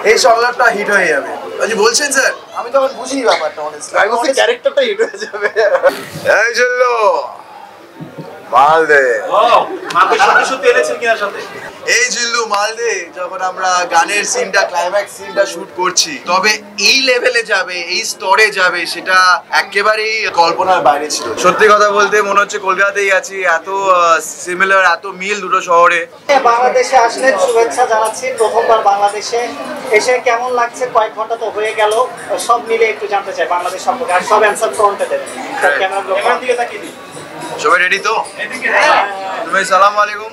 এই সংলাপটা হিট হয়ে যাবে। আপনি বলছেন স্যার, আমি তখন বুঝি ব্যাপারটা অনেস্টলি। আমি বলছি ক্যারেক্টারটা হিট হয়ে যাবে। এই চললো মাল দে। মাকে সত্যি সত্যি এনেছেন কিনা সাথে? এই জিল্লু মাল দে যখন আমরা গানের সিনটা ক্লাইম্যাক্স সিনটা শুট করছি, তবে এই লেভেলে যাবে, এই স্তরে যাবে, সেটা একেবারেই কল্পনার বাইরে ছিল। সত্যি কথা বলতে মনে হচ্ছে কলকাতাতেই আছি, এত সিমিলার, এত মিল দুটো শহরে। বাংলাদেশে আসলেন, শুভেচ্ছা জানাচ্ছি। প্রথমবার বাংলাদেশে এসে কেমন লাগছে? কয়েক ঘন্টা তো হয়ে গেল, সব মিলে একটু জানতে চাই বাংলাদেশ সম্পর্কে। আর সব অ্যান্সার ফ্রন্টে দেবেন। ক্যামেরার দিকে তাকিয়ে দিন। সবাই রেডি তো? আসসালামু আলাইকুম,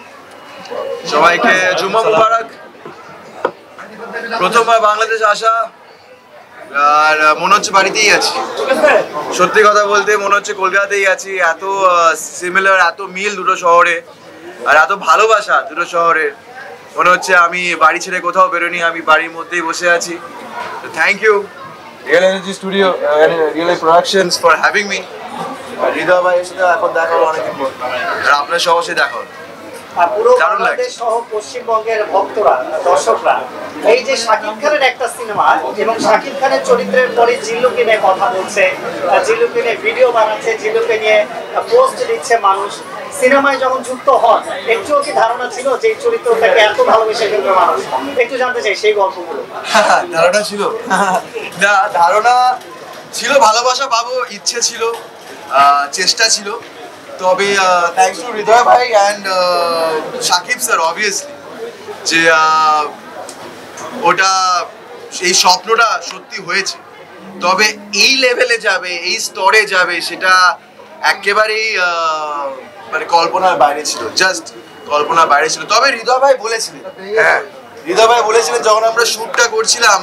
সবাইকে জুম্মা মুবারক। প্রথমবার বাংলাদেশ আসা, আর মনে হচ্ছে বাড়িতেই আছি। সত্যি কথা বলতে মনে হচ্ছে কলকাতাতেই আছি, এত সিমিলার, এত মিল দুটো শহরে, আর এত ভালোবাসা দুটো শহরের। মনে হচ্ছে আমি বাড়ি ছেড়ে কোথাও বেরোনি, আমি বাড়ির মধ্যেই বসে আছি। Thank you real energy studio, real productions for having me. Hridoy ভাইয়ের সাথে এখন দেখা হলো অনেকদিন পর, আর আপনার সবার সাথে দেখা হলো। পুরো বাংলাদেশ সহ পশ্চিমবঙ্গের ভক্তরা, দর্শকরা এই যে শাকিব খানের একটা সিনেমা এবং শাকিব খানের চরিত্রের পরে জিল্লুকে নিয়ে কথা বলছে, জিল্লুকে নিয়ে ভিডিও বানাচ্ছে, জিল্লুকে নিয়ে পোস্ট দিচ্ছে মানুষ। সিনেমায় যখন যুক্ত হন, একটুও কি ধারণা ছিল যে এই চরিত্রটাকে এত ভালোবেসে ফেলবে মানুষ? একটু জানতে চাই সেই গল্পগুলো। ধারণা ছিল না, ধারণা ছিল, ভালোবাসা পাবো ইচ্ছে ছিল, চেষ্টা ছিল। তবে থ্যাংকস টু হৃদয় ভাই অ্যান্ড শাকিব স্যার অবভিয়াসলি, যে ওটা এই স্বপ্নটা সত্যি হয়েছে। তবে এই লেভেলে যাবে, এই স্তরে যাবে, সেটা একেবারেই মানে কল্পনার বাইরে ছিল, জাস্ট কল্পনার বাইরে ছিল। তবে হৃদয় ভাই বলেছিলেন, হ্যাঁ হৃদয় ভাই বলেছিলেন যখন আমরা শ্যুটটা করছিলাম,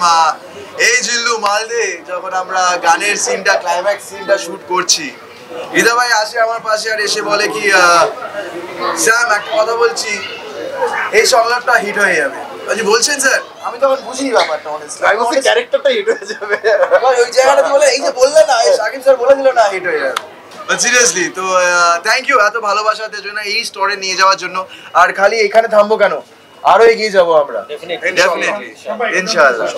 এই জিল্লু মাল দে, যখন আমরা গানের সিনটা ক্লাইম্যাক্স সিনটা শ্যুট করছি, হৃদয় ভাই আসে আমার পাশে আর এসে বলে কি, স্যাম একটা কথা বলছি, এই সংলাপটা হিট হয়ে যাবে। আপনি বলছেন স্যার, আমি তখন বুঝি ব্যাপারটা অনেস্টলি। আমি বলছি ক্যারেক্টারটা হিট হয়ে যাবে। ওই জায়গাটাতে বলে এই যে বললেন না, শাকিব স্যার বলে দিল না হিট হয়ে যাবে। সিরিয়াসলি তো থ্যাংক ইউ এত ভালোবাসার জন্য, এই স্টোরে নিয়ে যাওয়ার জন্য। আর খালি এখানে থামবো কেন, আরো এগিয়ে যাবো আমরা, ডেফিনেটলি ইনশাআল্লাহ।